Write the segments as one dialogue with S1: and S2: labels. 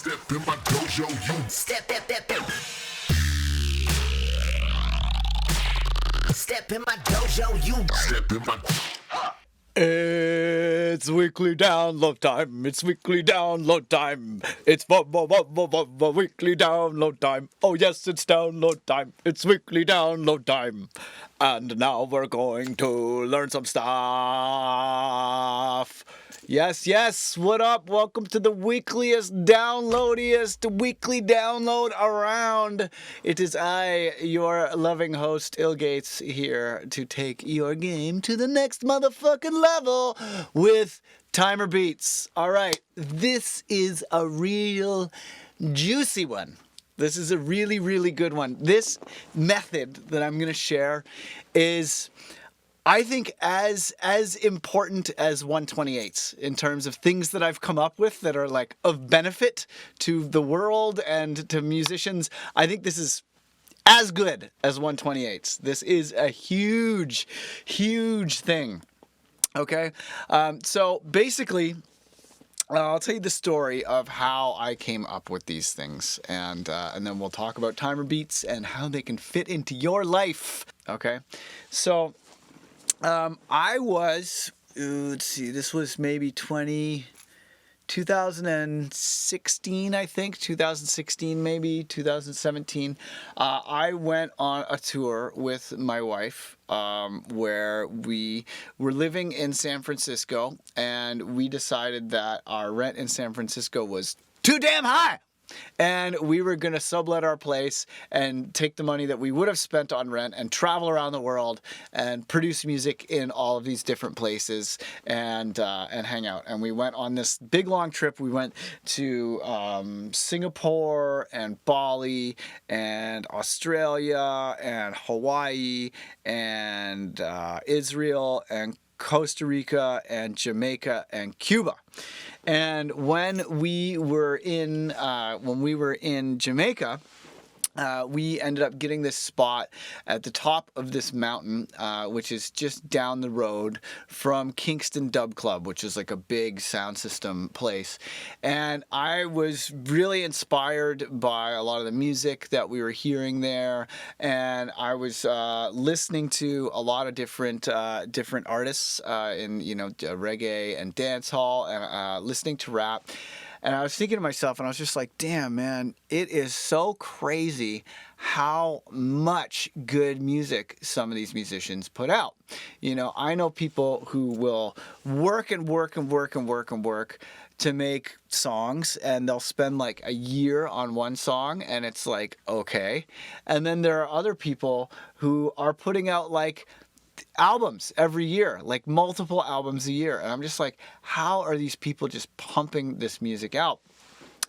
S1: Step in my dojo, you
S2: Step in my dojo, you
S1: step in my.
S3: It's weekly download time. It's weekly download time. It's weekly download time. Oh yes, it's download time. It's weekly download time. And now we're going to learn some stuff. Yes. What up? Welcome to the weekliest, downloadiest weekly download around. It is I, your loving host, ill.Gates, here to take your game to the next motherfucking level with timer beats. All right, this is a real juicy one. This is a really, really good one. This method that I'm going to share is, I think, as important as 128s in terms of things that I've come up with that are like of benefit to the world and to musicians. I think this is as good as 128s. This is a huge, huge thing. Okay, so basically, I'll tell you the story of how I came up with these things, and then we'll talk about timer beats and how they can fit into your life. Okay, so I was, let's see, this was maybe 2016, I think, 2016 maybe, 2017. I went on a tour with my wife where we were living in San Francisco, and we decided that our rent in San Francisco was too damn high. And we were going to sublet our place and take the money that we would have spent on rent and travel around the world and produce music in all of these different places and hang out. And we went on this big long trip. We went to Singapore and Bali and Australia and Hawaii and Israel and Costa Rica and Jamaica and Cuba. And when we were in Jamaica, we ended up getting this spot at the top of this mountain, which is just down the road from Kingston Dub Club, which is like a big sound system place. And I was really inspired by a lot of the music that we were hearing there, and I was listening to a lot of different artists in reggae and dancehall, and listening to rap. And I was thinking to myself, and I was just like, damn, man, it is so crazy how much good music some of these musicians put out. I know people who will work to make songs, and they'll spend like a year on one song, and it's like, okay. And then there are other people who are putting out like albums every year, like multiple albums a year. And I'm just like, how are these people just pumping this music out?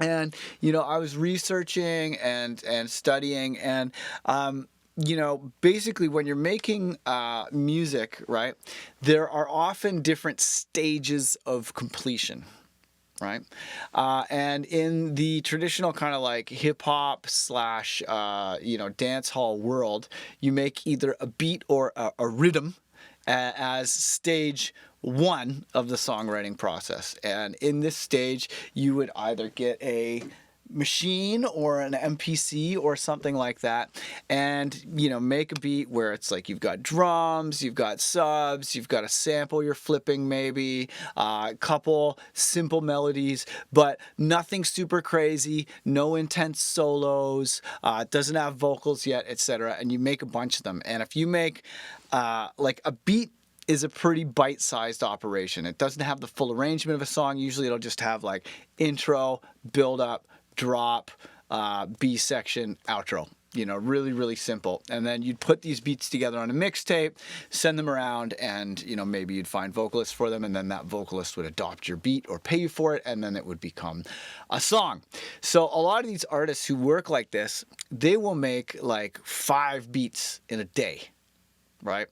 S3: And, I was researching and studying, and, basically when you're making music, right, there are often different stages of completion. Right. And in the traditional kind of like hip hop / dance hall world, you make either a beat or a rhythm as stage one of the songwriting process. And in this stage, you would either get a machine or an MPC or something like that, and make a beat where it's like you've got drums, you've got subs, you've got a sample you're flipping, maybe a couple simple melodies, but nothing super crazy, no intense solos, it doesn't have vocals yet, etc. And you make a bunch of them. And if you make like a beat is a pretty bite-sized operation. It doesn't have the full arrangement of a song. Usually it'll just have like intro, build up, drop, B section, outro. Really, really simple. And then you'd put these beats together on a mixtape, send them around, and, maybe you'd find vocalists for them, and then that vocalist would adopt your beat or pay you for it, and then it would become a song. So a lot of these artists who work like this, they will make like 5 beats in a day, right?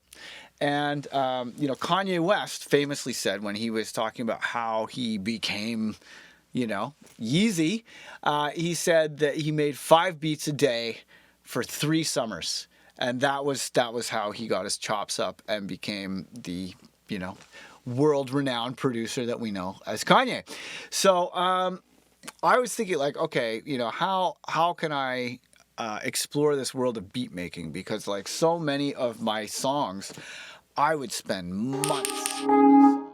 S3: And, Kanye West famously said when he was talking about how he became Yeezy, he said that he made 5 beats a day for 3 summers, and that was how he got his chops up and became the world-renowned producer that we know as Kanye. So I was thinking like, okay, how can I explore this world of beat making? Because like so many of my songs, I would spend months on these songs.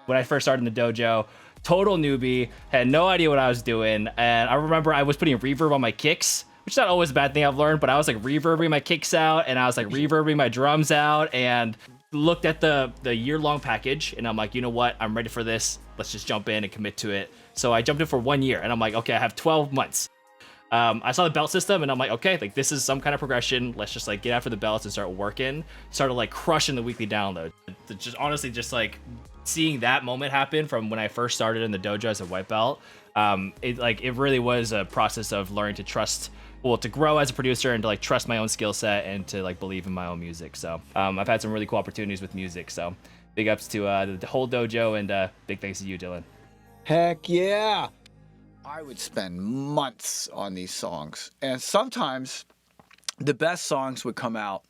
S4: When I first started in the dojo, total newbie, had no idea what I was doing. And I remember I was putting reverb on my kicks, which is not always a bad thing I've learned, but I was like reverbing my kicks out and I was like reverbing my drums out, and looked at the year-long package and I'm like, you know what? I'm ready for this. Let's just jump in and commit to it. So I jumped in for 1 year and I'm like, okay, I have 12 months. I saw the belt system and I'm like, okay, like this is some kind of progression. Let's just like get after the belts and start working. Started like crushing the weekly download. Just honestly, just like seeing that moment happen from when I first started in the dojo as a white belt. It really was a process of learning to trust, well, to grow as a producer and to like trust my own skill set and to like believe in my own music. So I've had some really cool opportunities with music. So big ups to the whole dojo, and big thanks to you, Dylan.
S3: Heck yeah. I would spend months on these songs. And sometimes the best songs would come out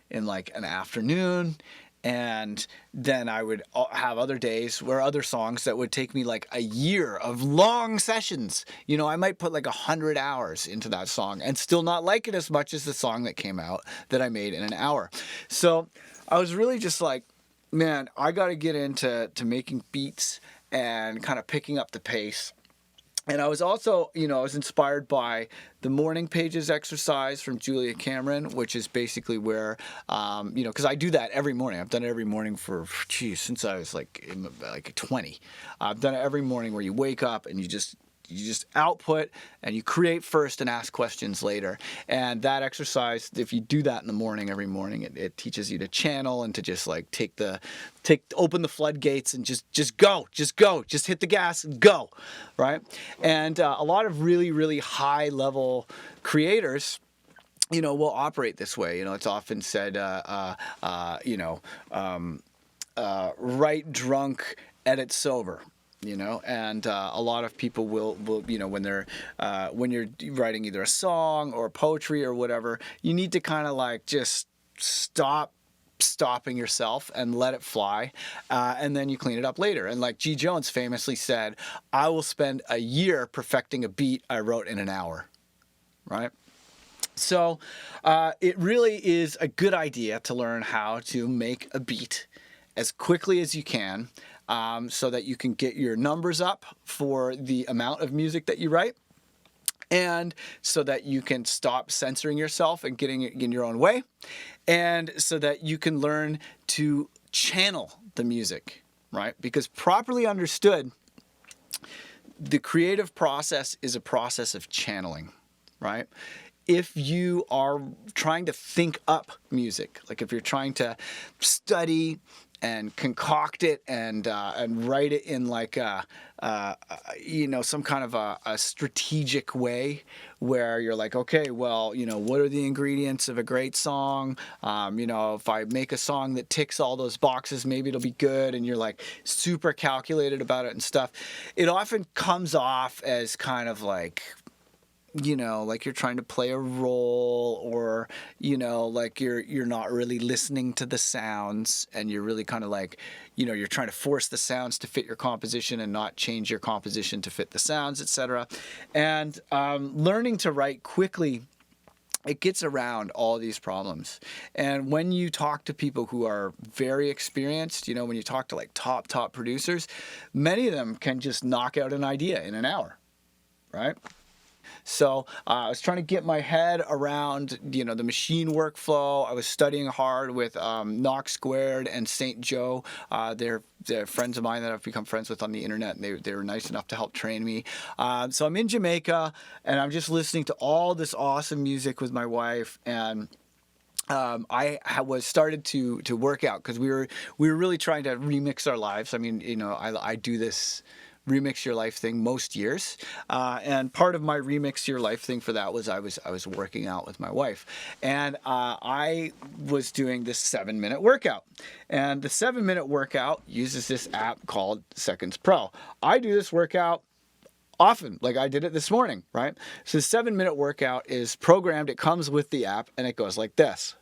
S3: in like an afternoon. And then I would have other days where other songs that would take me like a year of long sessions. I might put like 100 hours into that song and still not like it as much as the song that came out that I made in an hour. So I was really just like, man, I got to get into making beats and kind of picking up the pace. And I was also, I was inspired by the morning pages exercise from Julia Cameron, which is basically where, because I do that every morning. I've done it every morning since I was like 20. I've done it every morning where you wake up and you just output and you create first and ask questions later. And that exercise, if you do that in the morning, every morning, it teaches you to channel and to just like open the floodgates and just go, just hit the gas and go, right? And a lot of really, really high level creators, will operate this way. It's often said, write drunk, edit sober. And a lot of people will when you're writing either a song or poetry or whatever, you need to kind of like just stopping yourself and let it fly, and then you clean it up later. And like G. Jones famously said, I will spend a year perfecting a beat I wrote in an hour, right? So it really is a good idea to learn how to make a beat as quickly as you can, so that you can get your numbers up for the amount of music that you write, and so that you can stop censoring yourself and getting in your own way, and so that you can learn to channel the music, right? Because properly understood, the creative process is a process of channeling, right? If you are trying to think up music, like if you're trying to study and concoct it and write it in like some kind of a strategic way, where you're like, okay, well, what are the ingredients of a great song? If I make a song that ticks all those boxes, maybe it'll be good. And you're like super calculated about it and stuff. It often comes off as kind of like, like you're trying to play a role, or, like you're not really listening to the sounds, and you're really kind of like, you're trying to force the sounds to fit your composition and not change your composition to fit the sounds, etc. And learning to write quickly, it gets around all these problems. And when you talk to people who are very experienced, when you talk to like top producers, many of them can just knock out an idea in an hour, right? So I was trying to get my head around, the machine workflow. I was studying hard with Knox Squared and St. Joe. They're friends of mine that I've become friends with on the internet, and they were nice enough to help train me. So I'm in Jamaica, and I'm just listening to all this awesome music with my wife, and I was started to work out, because we were really trying to remix our lives. I mean, I do this remix your life thing most years, and part of my remix your life thing for that was I was working out with my wife, and I was doing this 7-minute workout, and the 7-minute workout uses this app called Seconds Pro. I do this workout often, like I did it this morning, right? So the 7-minute workout is programmed. It comes with the app, and it goes like this.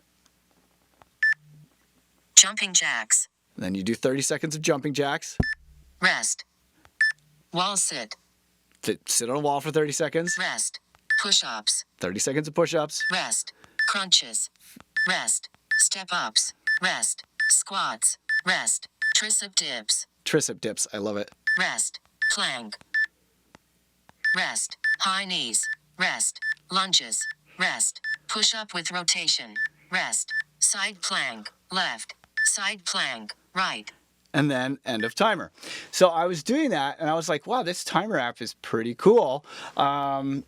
S5: Jumping jacks.
S3: And then you do 30 seconds of jumping jacks.
S5: Rest. Wall sit.
S3: sit on a wall for 30 seconds.
S5: Rest. Push-ups.
S3: 30 seconds of push-ups.
S5: Rest. Crunches. Rest. Step-ups. Rest. Squats. Rest. Tricep dips.
S3: Tricep dips. I love it.
S5: Rest. Plank. Rest. High knees. Rest. Lunges. Rest. Push up with rotation. Rest. Side plank. Left. Side plank. Right.
S3: And then end of timer. So I was doing that and I was like, wow, this timer app is pretty cool. I'm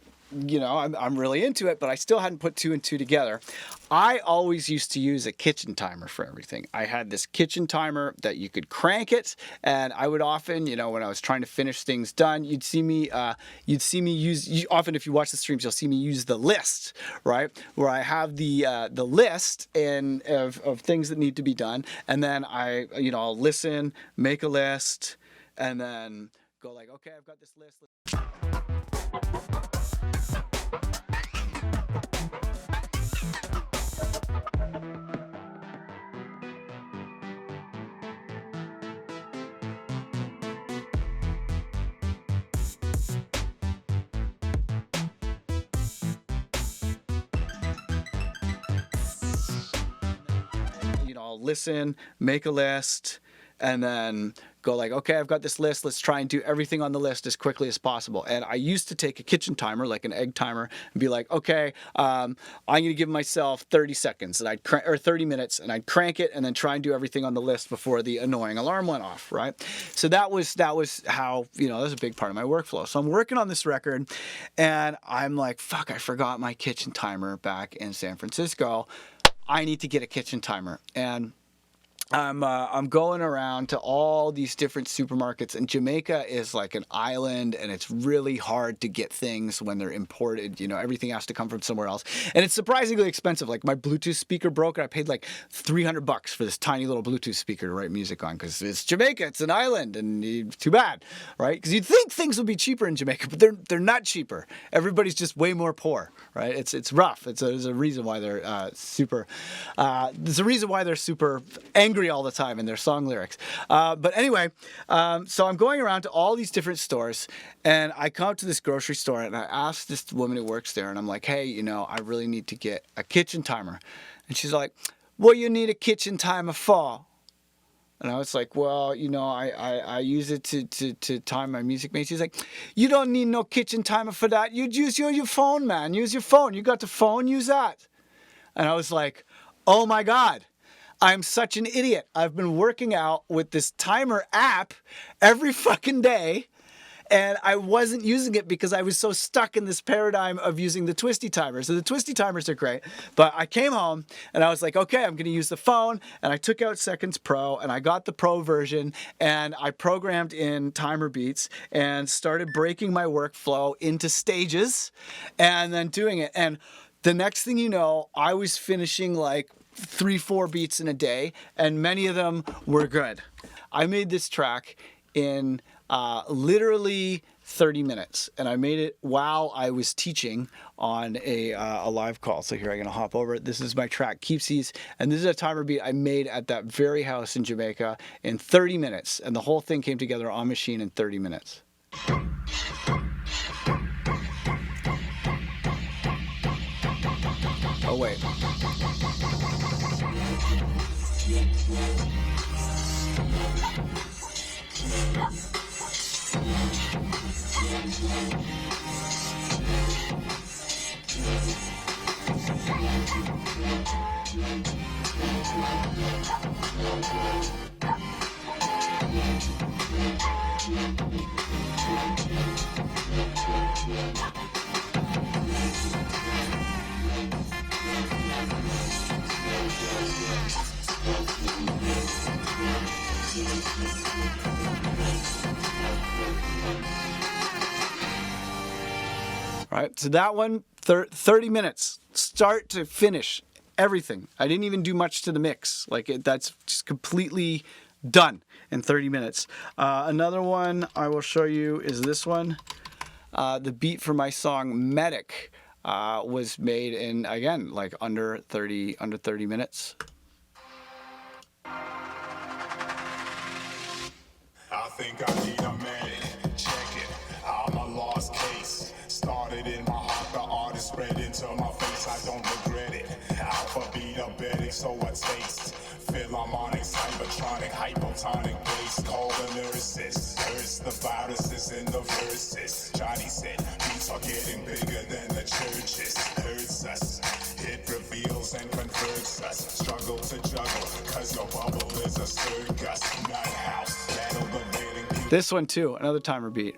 S3: really into it, but I still hadn't put 2 and 2 together. I always used to use a kitchen timer for everything. I had this kitchen timer that you could crank it, and I would often, when I was trying to finish things done, you'd see me use. Often, if you watch the streams, you'll see me use the list, right? Where I have the list of things that need to be done, and then I'll listen, make a list, and then go like, okay, I've got this list. I'll listen, make a list, and then go like, okay, I've got this list. Let's try and do everything on the list as quickly as possible. And I used to take a kitchen timer, like an egg timer, and be like, okay, I'm going to give myself 30 seconds, and or 30 minutes, and I'd crank it, and then try and do everything on the list before the annoying alarm went off, right? So that was how, that was a big part of my workflow. So I'm working on this record, and I'm like, fuck, I forgot my kitchen timer back in San Francisco. I need to get a kitchen timer. And I'm going around to all these different supermarkets, and Jamaica is like an island, and it's really hard to get things when they're imported. Everything has to come from somewhere else, and it's surprisingly expensive. Like my Bluetooth speaker broke, and I paid like $300 for this tiny little Bluetooth speaker to write music on because it's Jamaica, it's an island, and too bad, right? Because you'd think things would be cheaper in Jamaica, but they're not cheaper. Everybody's just way more poor, right? It's rough. There's a reason why they're super. There's a reason why they're super angry all the time in their song lyrics. But anyway, so I'm going around to all these different stores, and I come up to this grocery store, and I ask this woman who works there, and I'm like, hey, I really need to get a kitchen timer. And she's like, what you need a kitchen timer for? And I was like, well, I use it to time my music made. She's like, you don't need no kitchen timer for that. You use your phone, man. Use your phone. You got the phone, use that. And I was like, oh my God. I'm such an idiot. I've been working out with this timer app every fucking day, and I wasn't using it because I was so stuck in this paradigm of using the twisty timers. So the twisty timers are great, but I came home and I was like, okay, I'm going to use the phone, and I took out Seconds Pro, and I got the Pro version, and I programmed in timer beats and started breaking my workflow into stages and then doing it. And the next thing you know, I was finishing like 3-4 beats in a day, and many of them were good. I made this track in literally 30 minutes, and I made it while I was teaching on a live call. So here I'm gonna hop over it. This is my track Keepsies, and this is a timer beat I made at that very house in Jamaica in 30 minutes, and the whole thing came together on machine in 30 minutes. Oh wait. Right, so that one, 30 minutes, start to finish, everything. I didn't even do much to the mix. That's just completely done in 30 minutes. Another one I will show you is this one. The beat for my song Medic was made in, again, like under 30 minutes.
S1: I think I need a medic. Check it. I'm a lost started in my heart, the art is spread into my face. I don't regret it. Alphabet abedic, so what taste? Philharmonic, cybertronic, hypotonic bass. Call the nurses. Curse the viruses in the verses. Johnny said, beats are getting bigger than the churches. Hurts us. It reveals and converts us. Struggle to juggle, cause your bubble is a circus. Night house, battle the living people.
S3: This one too, another timer beat.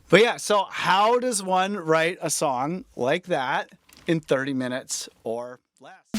S3: But yeah, so how does one write a song like that in 30 minutes or less?